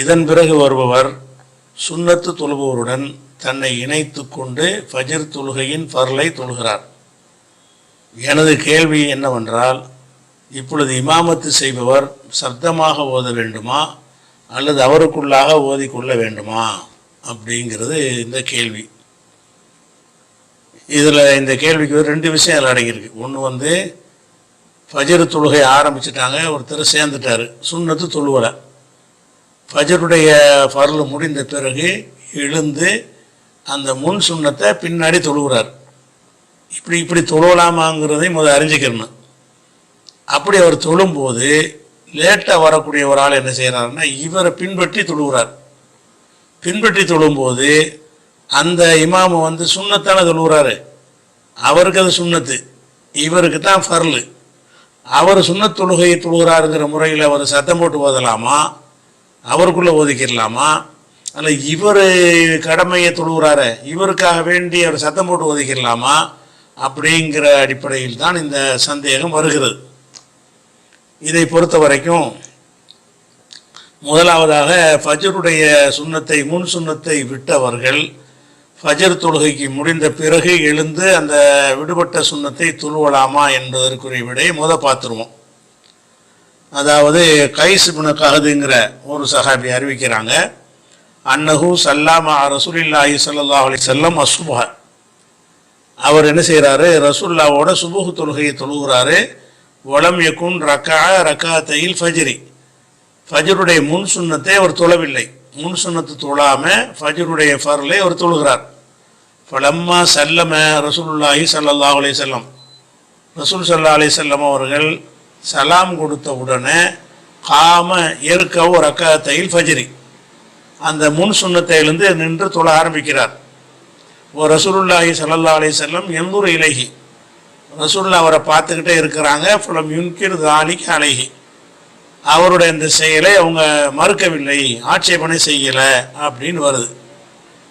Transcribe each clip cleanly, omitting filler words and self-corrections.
இதன் பிறகு வருபவர் சுன்னத்து தொழுபவருடன் தன்னை இணைத்து கொண்டு ஃபஜ்ர் தொழுகையின் ஃபர்லை தொழுகிறார். எனது கேள்வி என்னவென்றால், இப்பொழுது இமாமத்து செய்பவர் சப்தமாக ஓத வேண்டுமா அல்லது அவருக்குள்ளாக ஓதிக்கொள்ள வேண்டுமா அப்படிங்கிறது இந்த கேள்வி. இதில் இந்த கேள்விக்கு ரெண்டு விஷயம் அதில் அடங்கியிருக்கு. ஒன்று ஃபஜ்ர் தொழுகை ஆரம்பிச்சிட்டாங்க, ஒருத்தர் சேர்ந்துட்டார், சுன்னத்து தொழுவலை. ஃபஜ்ருடைய ஃபர்ல் முடிந்த பிறகு எழுந்து அந்த முன் சுன்னத்தை பின்னாடி தொழுகிறார். இப்படி தொழுவலாமாங்கிறதை முதல் அறிஞ்சிக்கணும். அப்படி அவர் தொழும்போது லேட்டாக வரக்கூடிய ஒரு ஆள் என்ன செய்கிறாருன்னா, இவரை பின்பற்றி தொழுகிறார். பின்பற்றி தொழும்போது அந்த இமாமு சுன்னத்தான தொழுகிறாரு, அவருக்கு அது சுன்னத்து, இவருக்கு தான் ஃபர்லு. அவர் சுன்னத் தொழுகையை தொழுகிறாருங்கிற முறையில் அவர் சத்தம் போட்டு ஓதலாமா, அவருக்குள்ளே ஒதுக்கிடலாமா, அல்ல இவர் கடமையை தொழுகிறாரு இவருக்காக வேண்டி அவர் சத்தம் போட்டு ஒதுக்கிடலாமா அப்படிங்கிற அடிப்படையில் தான் இந்த சந்தேகம் வருகிறது. இதை பொறுத்த வரைக்கும் முதலாவதாக ஃபஜ்ருடைய சுன்னத்தை முன் சுன்னத்தை விட்டவர்கள் ஃபஜ்ர் தொழுகைக்கு முடிந்த பிறகு எழுந்து அந்த விடுபட்ட சுன்னத்தை தொழுவலாமா என்பதற்குரிய விடையை பார்த்துருவோம். அதாவது கைஸ் இப்னு கஹதுங்கிற ஒரு சஹாபி அறிவிக்கிறாங்க, அன்னஹு சல்லாமா ரசூலுல்லாஹி ஸல்லல்லாஹு அலைஹி வஸல்லம் அஸ்ஸுபஹ, அவர் என்ன செய்கிறாரு, ரசூலுல்லாவோட சுபுஹ் தொழுகையை தொழுகிறாரு. வலம் யகுன் ரக்காத்தையில் ஃபஜ்ரி, ஃபஜ்ருடைய முன் சுன்னத்தை அவர் தொழவில்லை, முன் சுன்னத்து தொழாமல் ஃபஜ்ருடைய ஃபர்லை அவர் தொழுகிறார். ஃபலம்மா சல்லம ரசூலுல்லாஹி ஸல்லல்லாஹு அலைஹி வஸல்லம், ரசூல் ஸல்லல்லாஹு அலைஹி வஸல்லம் அவர்கள் சலாம் கொடுத்த உடனே காம ஏற்கவோ ரக்காத்தையில் ஃபஜ்ரி, அந்த முன் சுன்னத்தையிலிருந்து நின்று தொழ ஆரம்பிக்கிறார். ஓ ரசூலுல்லாஹி ஸல்லல்லாஹு அலைஹி வஸல்லம் யன்துரு இலைஹி, ரசூலுல்லாஹ் அவரை பார்த்துக்கிட்டே இருக்கிறாங்க. ஃபலம் யுன்கிர் தாலிக அலைஹி, அவருடைய இந்த செயலை அவங்க மறுக்கவில்லை, ஆட்சேபனை செய்யலை அப்படின்னு வருது.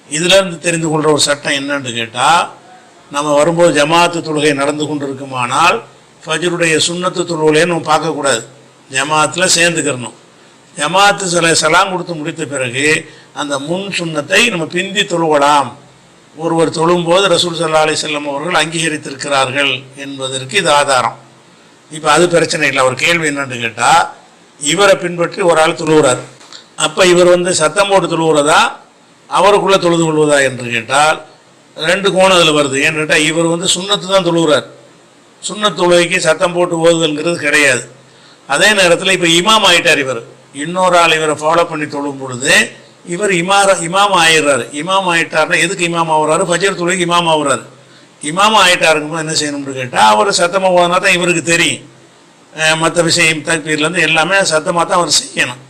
இதிலிருந்து தெரிந்து கொள்கிற ஒரு சட்டம் என்னன்னு கேட்டால், நம்ம வரும்போது ஜமாத்து தொழுகை நடந்து கொண்டு இருக்குமானால் ஃபஜ்ருடைய சுன்னத்து தொழுகையை நம்ம பார்க்கக்கூடாது, ஜமாத்தில் சேர்ந்துக்கிறணும். ஜமாத்து சலாம் கொடுத்து முடித்த பிறகு அந்த முன் சுன்னத்தை நம்ம பிந்தி தொழுவலாம். ஒருவர் தொழும்போது ரசூல் ஸல்லல்லாஹு அலைஹி வஸல்லம் அவர்கள் அங்கீகரித்திருக்கிறார்கள் என்பதற்கு இது ஆதாரம். இப்போ அது பிரச்சனை இல்லை. அவர் கேள்வி என்னன்னு கேட்டால், இவரை பின்பற்றி ஒரு ஆள் தொழுகிறார், அப்போ இவர் சத்தம் போட்டு தொழுகிறதா அவருக்குள்ளே தொழுது கொள்வதா என்று கேட்டால் ரெண்டு கோணம் அதில் வருது. ஏன்னு கேட்டால், இவர் சுன்னத்து தான் தொழுகிறார், சுன்னத் தொழுகைக்கு சத்தம் போட்டு ஓதுதல்ங்கிறது கிடையாது. அதே நேரத்தில் இப்போ இமாம் ஆகிட்டார், இவர் இன்னொரு ஆள் இவரை ஃபாலோ பண்ணி தொழும் பொழுது இவர் இமாம் ஆயிடுறாரு. இமாம் ஆகிட்டார்னா எதுக்கு இமாம் ஆகுறாரு, ஃபஜ்ர் தொழுகைக்கு இமாம் ஆகுறாரு. இமாம் ஆகிட்டாருக்கும்போது என்ன செய்யணும்னு கேட்டால், அவர் சத்தமாக ஓதுனா தான் இவருக்கு தெரியும், மற்ற விஷயம் தக்பீர்லேருந்து எல்லாமே சத்தமாக தான் அவர் செய்யணும்.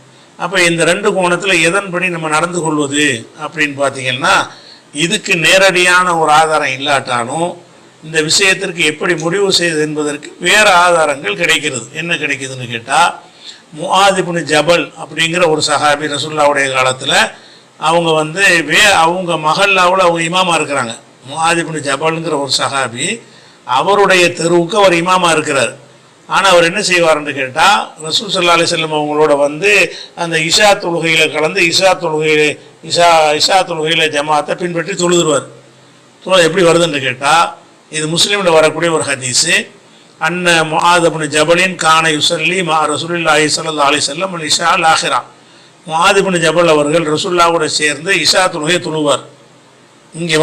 அப்போ இந்த ரெண்டு கோணத்தில் எதன்படி நம்ம நடந்து கொள்வது அப்படின்னு பார்த்தீங்கன்னா, இதுக்கு நேரடியான ஒரு ஆதாரம் இல்லாட்டாலும் இந்த விஷயத்திற்கு எப்படி முடிவு செய்வது என்பதற்கு வேறு ஆதாரங்கள் கிடைக்கிறது. என்ன கிடைக்குதுன்னு கேட்டால், முஆத் இப்னு ஜபல் அப்படிங்கிற ஒரு சஹாபி ரசூலுல்லாஹ்வுடைய காலத்தில் அவங்க அவங்க மஹல்லாவில் அவங்க இமாமா இருக்கிறாங்க. முஆத் இப்னு ஜபல்ங்கிற ஒரு சஹாபி, அவருடைய தெருவுக்கு அவர் இமாமா இருக்கிறார். ஆனால் அவர் என்ன செய்வார்னு கேட்டால், ரசூல் ஸல்லல்லாஹு அலைஹி வஸல்லம் அவங்களோட அந்த இஷா தொழுகையில் கலந்து இஷா தொழுகையில் ஜமாத்தை பின்பற்றி தொழுதுருவார். எப்படி வருதுன்னு கேட்டால், இது முஸ்லீமில் வரக்கூடிய ஒரு ஹதீஸு. அன்ன முஆத் இப்னு ஜபலின் கான யுஸல்லி மா ரசூலுல்லாஹி ஸல்லல்லாஹு அலைஹி வஸல்லம் இஷா ஆஹிரா, முஆத் இப்னு ஜபல் அவர்கள் ரசூலுல்லாஹ்வோட சேர்ந்து இஷா தொழுகையை தொழுவார். இங்கே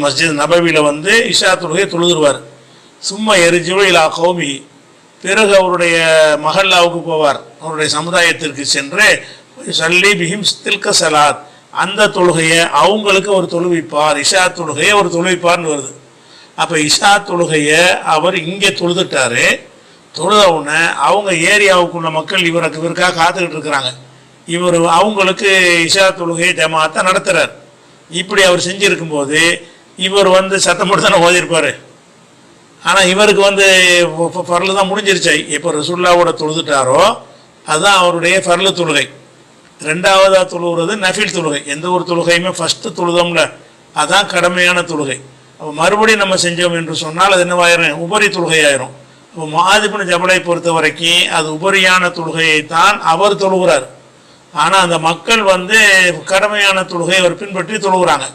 மஸ்ஜித் நபவியில் இஷா தொழுகையை தொழுதுருவார். சும்மா எரிஜு இலா கௌமி, பிறகு அவருடைய மஹல்லாவுக்கு போவார், அவருடைய சமுதாயத்திற்கு சென்று சல்லி பிஹிம் தில்க சலாத், அந்த தொழுகையை அவங்களுக்கு ஒரு தொழுவிப்பார், இஷா தொழுகையை ஒரு தொழுவிப்பார்னு வருது. அப்போ இஷா தொழுகையை அவர் இங்கே தொழுதுட்டாரு. தொழுதவுடனே அவங்க ஏரியாவுக்குள்ள மக்கள் இவருக்காக காத்துக்கிட்டு இருக்கிறாங்க. இவர் அவங்களுக்கு இஷா தொழுகையை ஜமாத்தை நடத்துகிறார். இப்படி அவர் செஞ்சுருக்கும்போது இவர் சத்தம் போட்டு தானே ஓதிருப்பார். ஆனால் இவருக்கு ஃபர்லு தான் முடிஞ்சிருச்சு. எப்போ ரசூலுல்லாஹ்வோட தொழுதுட்டாரோ அதுதான் அவருடைய ஃபர்லு தொழுகை. ரெண்டாவதாக தொழுகிறது நஃபில் தொழுகை. எந்த ஒரு தொழுகையுமே ஃபஸ்ட்டு தொழுதோம்ல, அதுதான் கடமையான தொழுகை. அப்போ மறுபடியும் நம்ம செஞ்சோம் என்று சொன்னால் அது என்னவாயிரும், உபரி தொழுகை ஆயிரும். இப்போ முஆத் இப்னு ஜபலை பொறுத்த வரைக்கும் அது உபரியான தொழுகையை தான் அவர் தொழுகிறார். ஆனால் அந்த மக்கள் வந்து கடமையான தொழுகை அவர் பின்பற்றி தொழுகிறாங்க.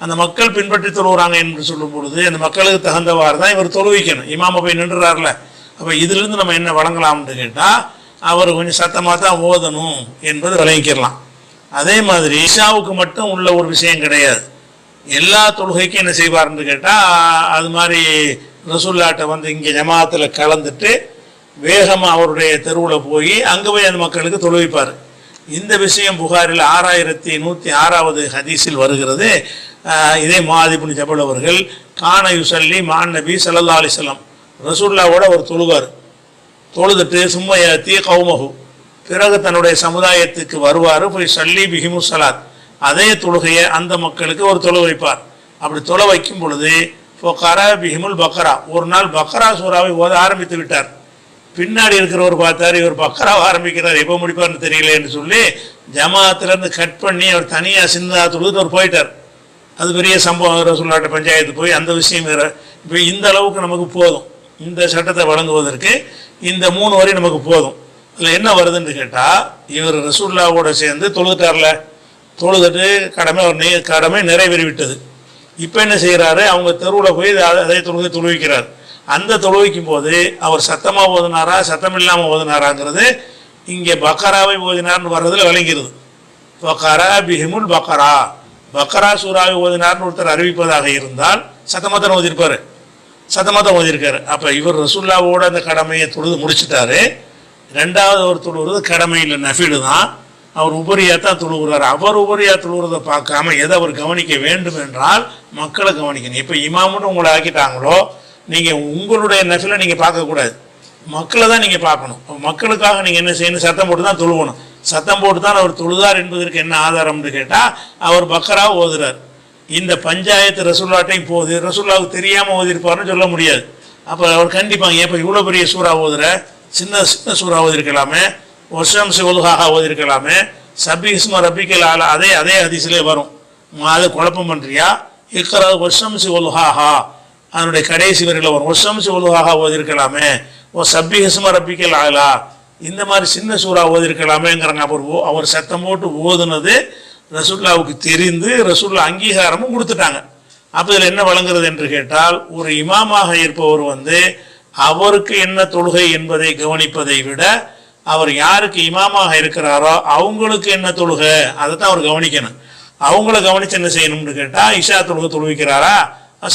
அந்த மக்கள் பின்பற்றி தொழுகிறாங்க என்று சொல்லும் பொழுது அந்த மக்களுக்கு தகுந்தவாறு தான் இவர் தொழுவிக்கணும். இமாம போய் நின்றுறாருல, அப்போ இதிலிருந்து நம்ம என்ன வழங்கலாம்னு கேட்டால் அவர் கொஞ்சம் சத்தமாக தான் ஓதணும் என்பது விளங்கிக்கிறலாம். அதே மாதிரி இஷாவுக்கு மட்டும் உள்ள ஒரு விஷயம் கிடையாது. எல்லா தொழுகைக்கும் என்ன செய்வார்னு கேட்டால் அது மாதிரி ரசூல்லாட்ட வந்து இங்கே ஜமாத்தில் கலந்துட்டு வேகமாக அவருடைய தெருவில் போய் அங்கே போய் அந்த மக்களுக்கு தொழுவிப்பார். இந்த விஷயம் புகாரில் 6106வது ஹதீஸில் வருகிறது. இதே முஆத் இப்னு ஜபல் அவர்கள் கான யுஸல்லி மான் நபி ஸல்லல்லாஹு அலைஹி வஸல்லம், ரசூலுல்லாஹ்வோட ஒரு தொழுவார். தொழுதுட்டு சும்மையாத்தி கௌமஹு, பிறகு தன்னுடைய சமுதாயத்துக்கு வருவார். போய் சல்லி பிஹிமு ஸலாத், அதே தொழுகையை அந்த மக்களுக்கு ஒரு தொழு வைப்பார். அப்படி தொழ வைக்கும் பொழுது ஃபகரா பிஹிமுல் பக்ரா, ஒரு நாள் பக்ரா சூறாவை ஓத ஆரம்பித்து விட்டார். பின்னாடி இருக்கிறவர் பார்த்தார், இவர் பக்ராவை ஆரம்பிக்கிறார், எப்போ முடிப்பார்னு தெரியல என்று சொல்லி ஜமாத்திலேருந்து கட் பண்ணி அவர் தனியாக சின்னதாக தொழுது அவர் போயிட்டார். அது பெரிய சம்பவம். ரசூலுல்லாஹ் பஞ்சாயத்து போய் அந்த விஷயம் வேறு. இப்போ இந்த அளவுக்கு நமக்கு போதும், இந்த சட்டத்தை வழங்குவதற்கு இந்த 3 வரி நமக்கு போதும். அதில் என்ன வருதுன்னு கேட்டால் இவர் ரசூலுல்லாஹ்வோட சேர்ந்து தொழுதுட்டார்ல, தொழுதுட்டு கடமை நிறைவேறிவிட்டது. இப்போ என்ன செய்கிறாரு, அவங்க தெருவில் போய் அதே தொழுகை தொழுவிக்கிறார். அந்த தொழுவிக்கும் போது அவர் சத்தமாக ஓதினாரா சத்தம் இல்லாமல் ஓதினாராங்கிறது இங்கே பக்கராவை ஓதினார்னு வர்றதுல விளங்கிறது. பக்கரா பிஹிமுல் பக்கரா, பக்கரா சூறாவை ஓதினார்னு ஒருத்தர் அறிவிப்பதாக இருந்தால் சத்தமாக தான் ஓதிருப்பார், சத்தமாக தான் ஓதிருக்காரு. அப்போ இவர் ரசூலுல்லாஹ்வோட அந்த கடமையை தொழுது முடிச்சுட்டாரு. ரெண்டாவது அவர் தொழுகிறது கடமை இல்லை, நஃபிலு தான். அவர் உபரியாக தான் தொழுகிறார். அவர் உபரியாக தொழுகிறத பார்க்காம எதை அவர் கவனிக்க வேண்டும் என்றால் மக்களை கவனிக்கணும். இப்போ இமாமுன்னு உங்களை ஆக்கிட்டாங்களோ நீங்கள் உங்களுடைய நஃபிலை நீங்கள் பார்க்கக்கூடாது, மக்களை தான் நீங்கள் பார்க்கணும். மக்களுக்காக நீங்கள் என்ன செய்யணும், சத்தம் போட்டு தான் தொழுவணும். சத்தம் போட்டு தான் அவர் தொழுதார் என்பதற்கு என்ன ஆதாரம்னு கேட்டால் அவர் பக்கரா ஓதுறார். இந்த பஞ்சாயத்து ரசூலுல்லாஹ்ட்டையும் போகுது, ரசூலுல்லாஹ்வுக்கு தெரியாமல் ஓதிருப்பார்னு சொல்ல முடியாது. அப்போ அவர் கண்டிப்பாங்க, இப்போ இவ்வளோ பெரிய சூறா ஓதுற, சின்ன சின்ன சூறா ஓதிருக்கலாமே, வஷம் சிவலுஹாக ஓதிருக்கலாமே, சபி இஸ்ம ரப்பிக்கல் ஆலா, அதே ஹதீஸிலே வரும். அதை குழப்பம் பண்ணுறியா, இக்ரா வஷம் சிவலுஹாஹா, அதனுடைய கடைசி வரையில் வரும். வஷம் சிவலுஹாஹா ஓதிருக்கலாமே, ஓ சபி இஸ்ம ரப்பிக்கல் ஆலா, இந்த மாதிரி சின்ன சூறா ஓதிருக்கலாமேங்கிறாங்க. அவர் சத்தம் போட்டு ஓதுனது ரசூலுல்லாஹ்வுக்கு தெரிந்து ரசூலுல்லாஹ் அங்கீகாரமும் கொடுத்துட்டாங்க. அப்போ இதில் என்ன வழங்குறது என்று கேட்டால் ஒரு இமாமாக இருப்பவர் வந்து அவருக்கு என்ன தொழுகை என்பதை கவனிப்பதை விட அவர் யாருக்கு இமாமாக இருக்கிறாரோ அவங்களுக்கு என்ன தொழுகை அதை தான் அவர் கவனிக்கணும். அவங்கள கவனித்து என்ன செய்யணும்னு கேட்டால் இஷா தொழுகை தொழுவிக்கிறாரா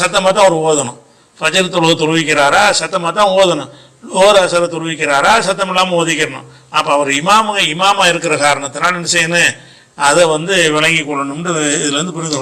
சத்தமாக தான் அவர் ஓதணும், ஃபஜர் தொழுகை தொழுவிக்கிறாரா சத்தமாக தான் ஓதணும், லோர் அசரை தொழுவிக்கிறாரா சத்தம் இல்லாமல் ஓதிக்கிறணும். அப்போ அவர் இமாமா இருக்கிற காரணத்தினால என்ன செய்யணும், அதை வந்து விளங்கி கொள்ளணும்னு இதுலேருந்து புரிந்து கொள்ளணும்.